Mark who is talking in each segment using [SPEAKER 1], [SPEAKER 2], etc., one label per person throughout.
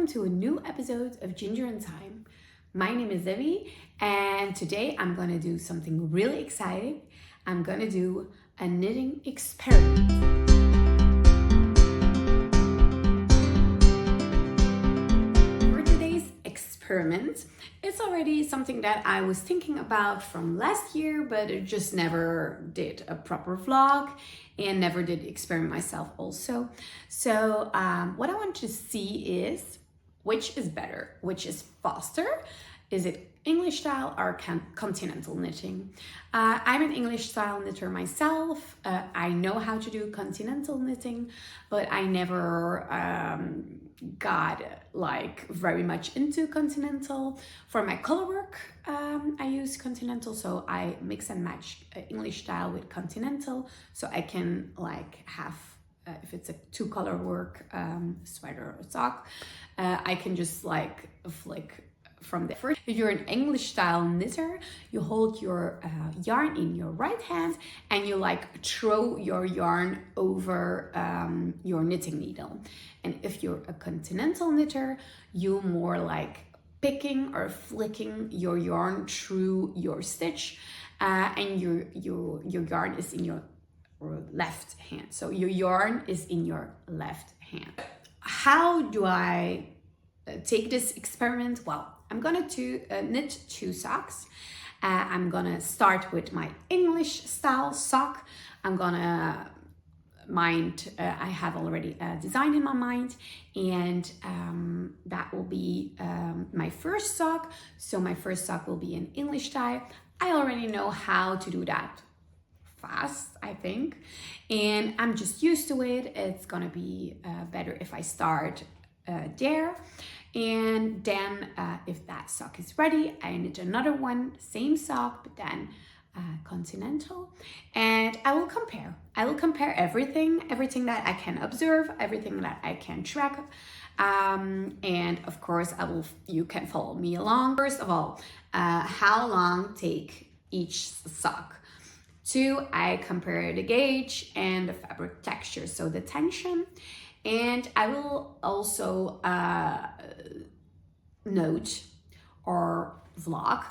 [SPEAKER 1] welcome to a new episode of Ginger and Thyme. My name is Evie, and today I'm gonna do something really exciting. I'm gonna do a knitting experiment. For today's experiment, it's already something that I was thinking about from last year, but I just never did a proper vlog and never did experiment myself also. So what I want to see is which is better, which is faster. Is it English style or continental knitting? I'm an English style knitter myself. I know how to do continental knitting, but I never got like very much into continental. For my color work, I use continental, so I mix and match English style with continental, so I can like have if it's a two color work sweater or sock, I can just like flick from there. First, if you're an English style knitter, you hold your yarn in your right hand and you like throw your yarn over your knitting needle. And if you're a continental knitter, you more like picking or flicking your yarn through your stitch, and your yarn is in your left hand. So your yarn is in your left hand. How do I take this experiment? Well, I'm gonna knit two socks. I'm gonna start with my English style sock. I'm gonna I have already a design in my mind, and that will be my first sock. So my first sock will be in English style. I already know how to do that fast, I think, and I'm just used to it. It's gonna be better if I start there, and then if that sock is ready, I knit another one, same sock, but then continental, and I will compare everything that I can observe, everything that I can track, and of course you can follow me along. First of all, how long take each sock? 2, I compare the gauge and the fabric texture, so the tension, and I will also note or vlog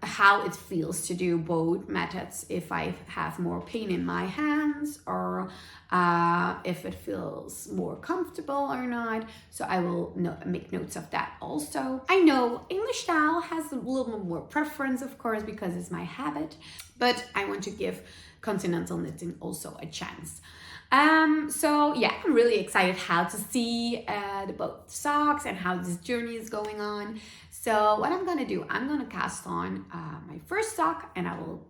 [SPEAKER 1] how it feels to do both methods, if I have more pain in my hands or if it feels more comfortable or not. So I will make notes of that also. I know English style has a little more preference, of course, because it's my habit, but I want to give continental knitting also a chance. So yeah, I'm really excited how to see the both socks and how this journey is going on. So what I'm gonna do, I'm gonna cast on my first sock, and I will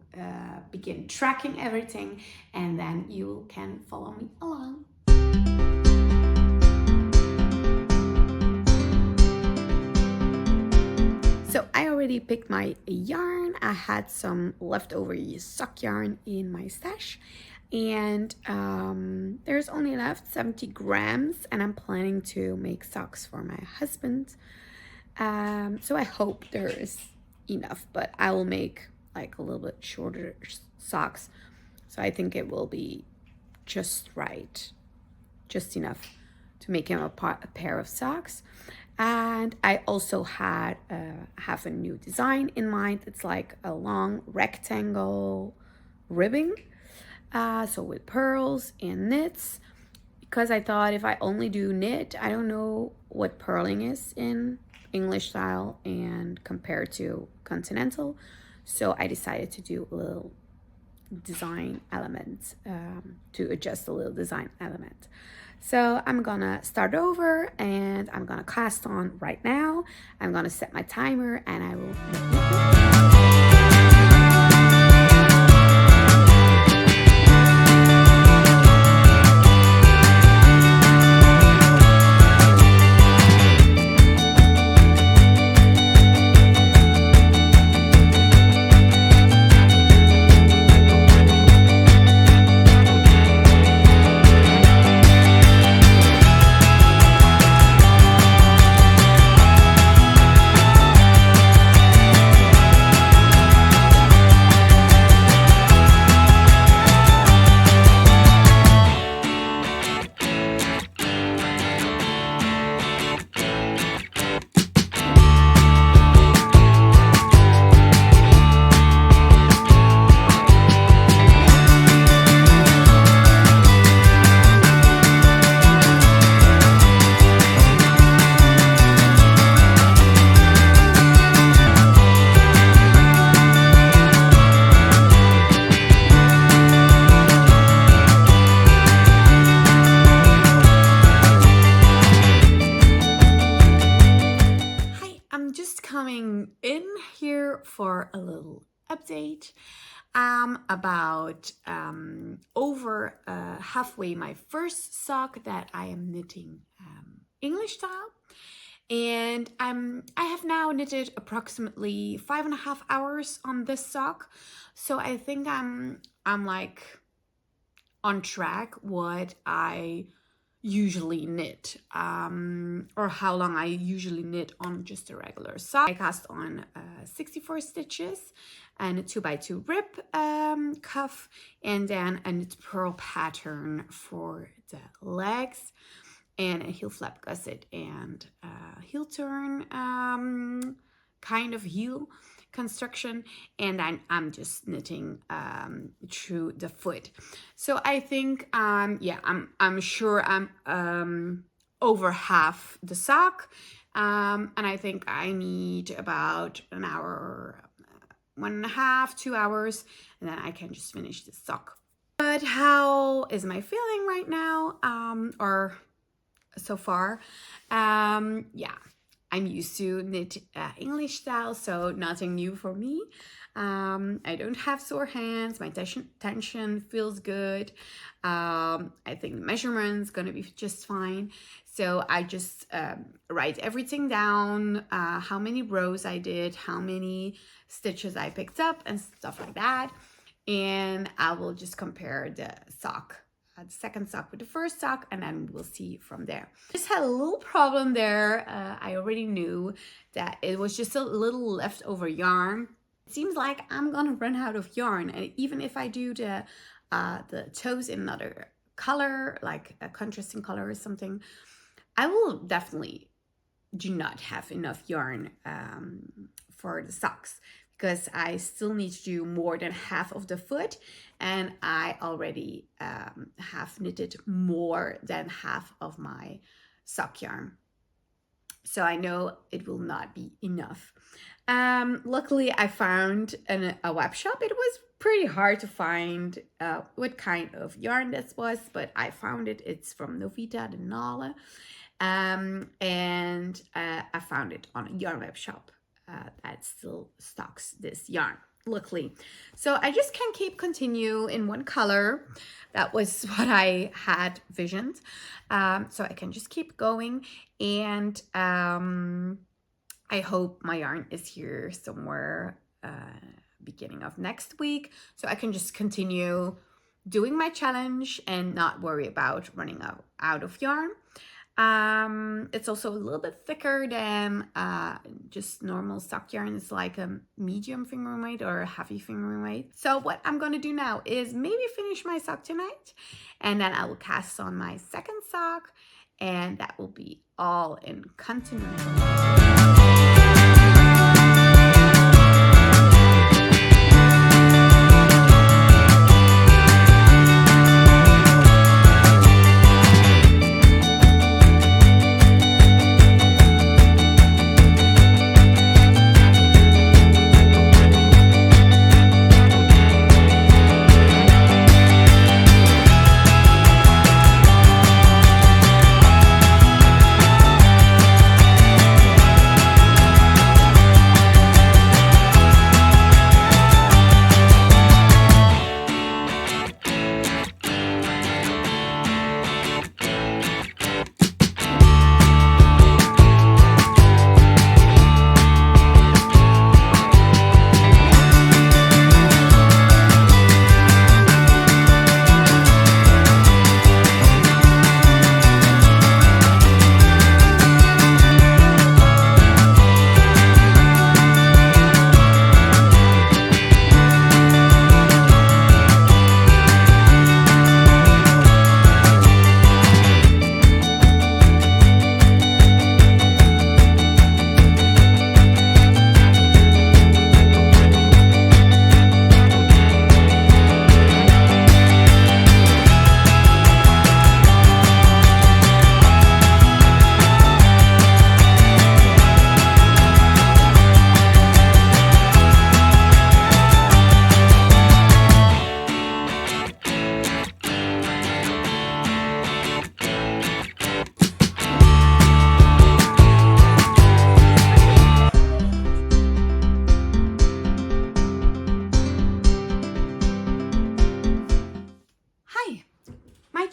[SPEAKER 1] begin tracking everything, and then you can follow me along. So I already picked my yarn. I had some leftover sock yarn in my stash, and there's only left 70 grams, and I'm planning to make socks for my husband. So I hope there is enough, but I will make like a little bit shorter socks, so I think it will be just right, just enough to make him a pair of socks. And I also have a new design in mind. It's like a long rectangle ribbing, so with pearls and knits, because I thought if I only do knit, I don't know what purling is in English style and compared to continental. So I decided to do a little design element, to adjust a little design element. So I'm gonna start over, and I'm gonna cast on right now. I'm gonna set my timer, and I will for a little update. I'm about over halfway my first sock that I am knitting English style. And I have now knitted approximately 5.5 hours on this sock. So I think I'm like on track what I usually knit, or how long I usually knit on just a regular sock. I cast on 64 stitches and a 2x2 rib cuff, and then a knit purl pattern for the legs, and a heel flap gusset and heel turn kind of heel construction, and then I'm just knitting through the foot. So I think I'm sure I'm over half the sock, and I think I need about an hour, 1.5, 2 hours, and then I can just finish the sock. But how is my feeling right now, or so far? I'm used to knit English style, so nothing new for me. I don't have sore hands. My tension feels good. I think the measurement's gonna be just fine. So I just write everything down, how many rows I did, how many stitches I picked up, and stuff like that. And I will just compare the sock, the second sock with the first sock, and then we'll see from there. Just had a little problem there. I already knew that it was just a little leftover yarn. It seems like I'm gonna run out of yarn, and even if I do the toes in another color, like a contrasting color or something, I will definitely do not have enough yarn for the socks, because I still need to do more than half of the foot, and I already have knitted more than half of my sock yarn. So I know it will not be enough. Luckily, I found a web shop. It was pretty hard to find what kind of yarn this was, but I found it. It's from Novita de Nale, and I found it on a yarn web shop that still stocks this yarn, luckily. So I just can continue in one color. That was what I had visioned. So I can just keep going, and I hope my yarn is here somewhere beginning of next week, so I can just continue doing my challenge and not worry about running out of yarn. It's also a little bit thicker than just normal sock yarn. It's like a medium fingering weight or a heavy fingering weight. So what I'm gonna do now is maybe finish my sock tonight, and then I will cast on my second sock, and that will be all in continuity.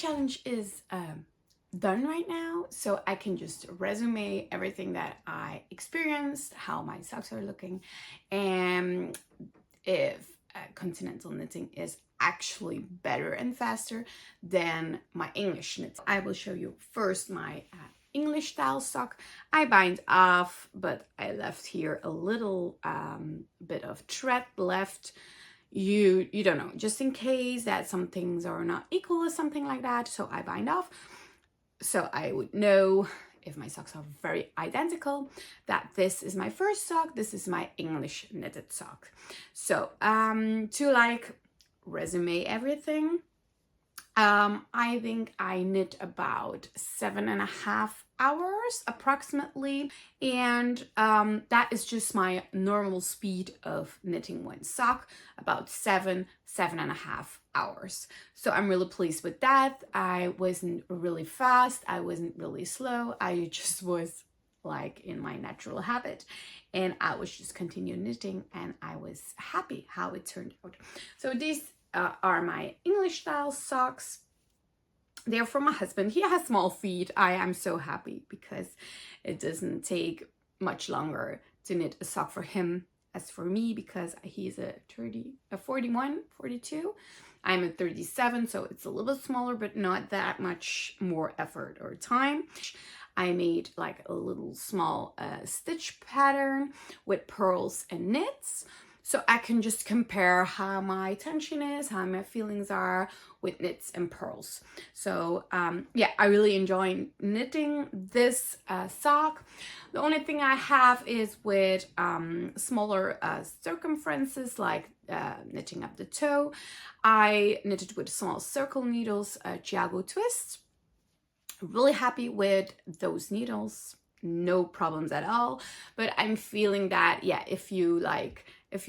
[SPEAKER 1] challenge is done right now, so I can just resume everything that I experienced, how my socks are looking, and if continental knitting is actually better and faster than my English knit. I will show you first my English style sock. I bind off, but I left here a little bit of thread left. You don't know, just in case that some things are not equal or something like that, so I bind off. So I would know if my socks are very identical that this is my first sock, this is my English knitted sock. So to like resume everything, I think I knit about 7.5 hours approximately, and that is just my normal speed of knitting one sock, about 7.5 hours. So I'm really pleased with that. I wasn't really fast, I wasn't really slow, I just was like in my natural habit, and I was just continuing knitting, and I was happy how it turned out. So these are my English style socks. They're from my husband. He has small feet. I am so happy because it doesn't take much longer to knit a sock for him as for me, because he's a 41, 42. I'm a 37, so it's a little bit smaller, but not that much more effort or time. I made like a little small stitch pattern with pearls and knits, so I can just compare how my tension is, how my feelings are with knits and pearls. So yeah, I really enjoy knitting this sock. The only thing I have is with smaller circumferences, like knitting up the toe. I knitted with small circle needles, Chiago twist. Really happy with those needles, no problems at all. But I'm feeling that, yeah, if you're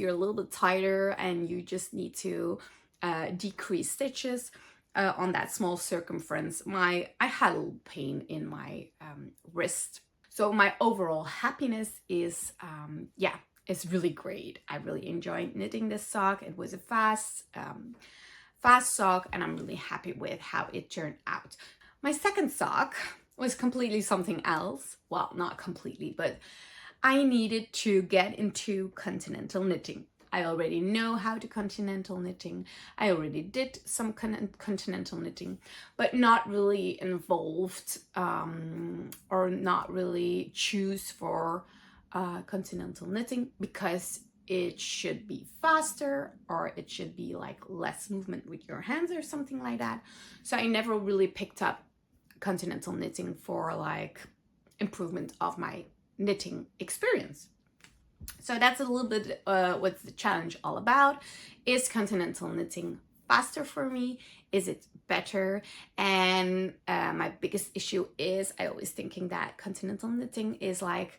[SPEAKER 1] a little bit tighter and you just need to decrease stitches on that small circumference, I had a little pain in my wrist. So my overall happiness is yeah, it's really great. I really enjoyed knitting this sock. It was a fast sock, and I'm really happy with how it turned out. My second sock was completely something else. Well, not completely, but I needed to get into continental knitting. I already know how to continental knitting. I already did some continental knitting, but not really involved or not really choose for continental knitting, because it should be faster, or it should be like less movement with your hands or something like that. So I never really picked up continental knitting for like improvement of my knitting experience. So that's a little bit what's the challenge all about. Is continental knitting faster for me? Is it better? And my biggest issue is I always thinking that continental knitting is like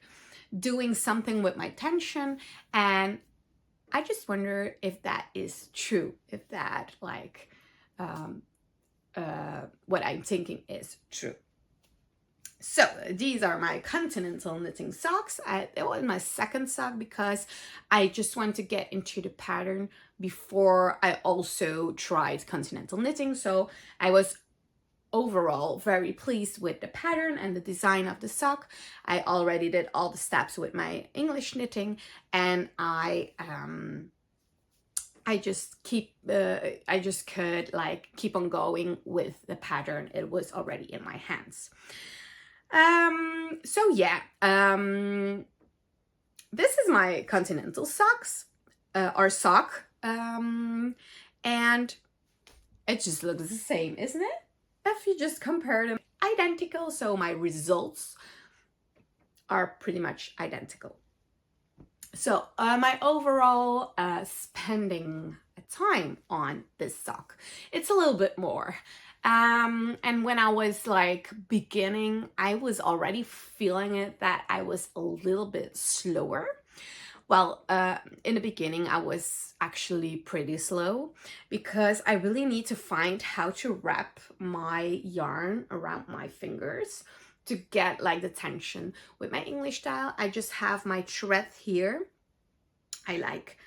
[SPEAKER 1] doing something with my tension, and I just wonder if that is true, if that like what I'm thinking is true. So these are my continental knitting socks. It was my second sock because I just want to get into the pattern before I also tried continental knitting. So I was overall very pleased with the pattern and the design of the sock. I already did all the steps with my English knitting, and I just could like keep on going with the pattern. It was already in my hands. So yeah, this is my continental socks, or sock, and it just looks the same, isn't it? If you just compare them, identical, so my results are pretty much identical. So my overall spending time on this sock, it's a little bit more. And when I was like beginning, I was already feeling it that I was a little bit slower. Well, in the beginning, I was actually pretty slow because I really need to find how to wrap my yarn around my fingers to get like the tension. With my English style, I just have my thread here. I like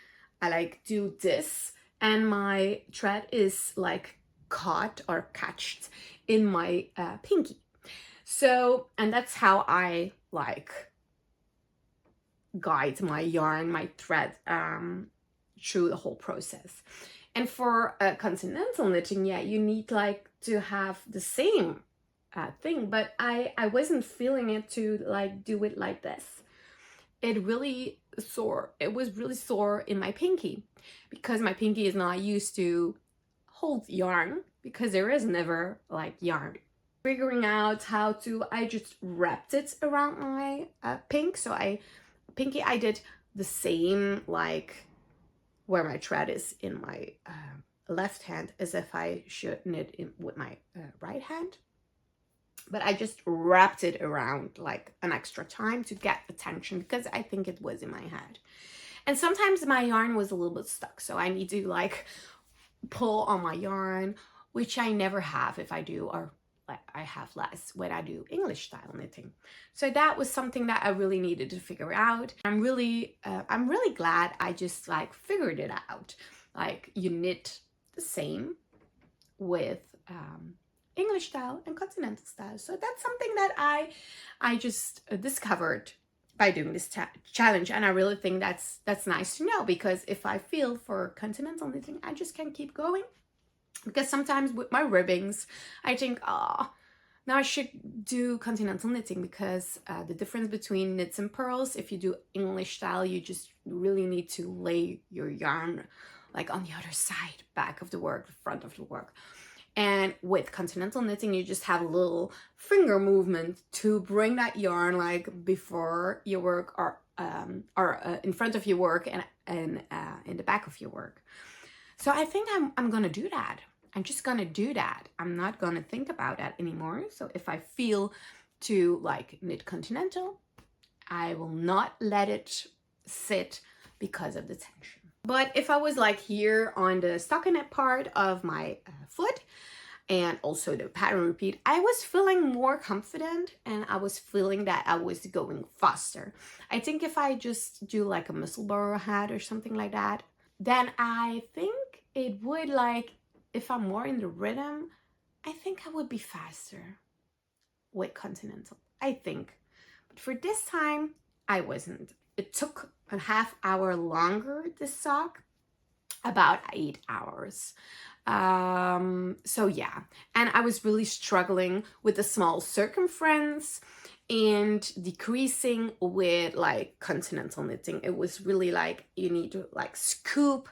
[SPEAKER 1] do this, and my thread is like caught or catched in my pinky. So, and that's how I like guide my yarn, my thread through the whole process. And for continental knitting, yeah, you need like to have the same thing, but I wasn't feeling it to like do it like this. It really sore. It was really sore in my pinky because my pinky is not used to hold yarn because there is never like yarn. Figuring out how to, I just wrapped it around my pinky. I did the same like where my thread is in my left hand as if I should knit in with my right hand. But I just wrapped it around like an extra time to get attention because I think it was in my head. And sometimes my yarn was a little bit stuck, so I need to like pull on my yarn, which I never have if I do, or like I have less when I do English style knitting. So that was something that I really needed to figure out. I'm really glad I just like figured it out. Like you knit the same with English style and continental style. So that's something that I just discovered by doing this challenge, and I really think that's nice to know, because if I feel for continental knitting, I just can't keep going. Because sometimes with my ribbings, I think, oh, now I should do continental knitting, because the difference between knits and purls, if you do English style, you just really need to lay your yarn like on the other side, back of the work, the front of the work. And with continental knitting, you just have a little finger movement to bring that yarn like before your work, or in front of your work, and in the back of your work. So I think I'm gonna do that. I'm just gonna do that. I'm not gonna think about that anymore. So if I feel to like knit continental, I will not let it sit because of the tension. But if I was like here on the stockinette part of my foot, and also the pattern repeat, I was feeling more confident, and I was feeling that I was going faster. I think if I just do like a musselburgh hat or something like that, then I think it would, like, if I'm more in the rhythm, I think I would be faster with continental, I think. But for this time, I wasn't. It took a half hour longer, this sock, about 8 hours. So yeah, and I was really struggling with the small circumference and decreasing with like continental knitting. It was really like you need to like scoop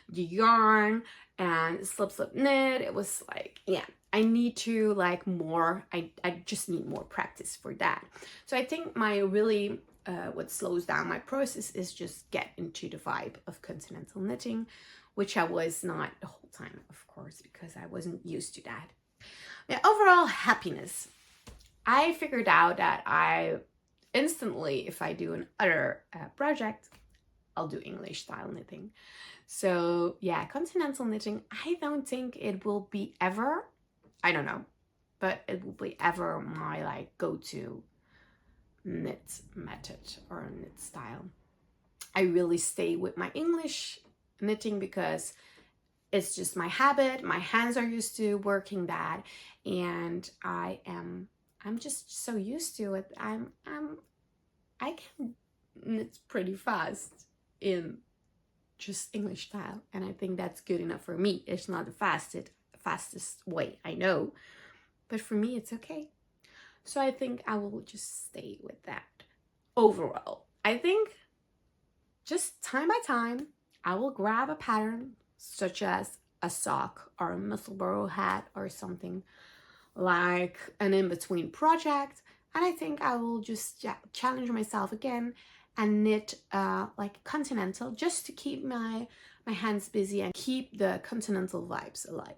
[SPEAKER 1] the yarn and slip knit. It was like, yeah, I need to like more, I just need more practice for that. So I think my really what slows down my process is just get into the vibe of continental knitting, which I was not the whole time, of course, because I wasn't used to that. Yeah, overall happiness. I figured out that I instantly, if I do another project, I'll do English style knitting. So yeah, continental knitting, I don't think it will be ever, I don't know, but it will be ever my like go-to knit method or knit style. I really stay with my English knitting because it's just my habit. My hands are used to working that, and I'm just so used to it. I can knit pretty fast in just English style, and I think that's good enough for me. It's not the fastest way, I know, but for me it's okay. So I think I will just stay with that. Overall, I think just time by time, I will grab a pattern such as a sock or a musselburgh hat or something like an in-between project, and I think I will just challenge myself again and knit like continental, just to keep my hands busy and keep the continental vibes alive.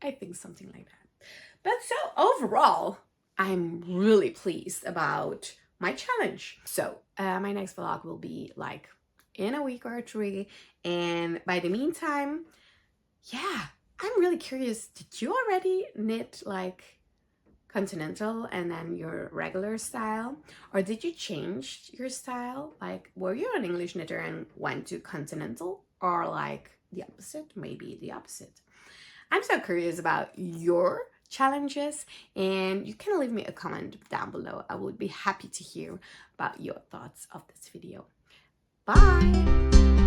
[SPEAKER 1] I think something like that. But so overall, I'm really pleased about my challenge. So my next vlog will be like in a week or 3, and by the meantime, yeah, I'm really curious, did you already knit like continental and then your regular style, or did you change your style? Like, were you an English knitter and went to continental, or like the opposite? Maybe the opposite. I'm so curious about your challenges, and you can leave me a comment down below. I would be happy to hear about your thoughts of this video. Bye!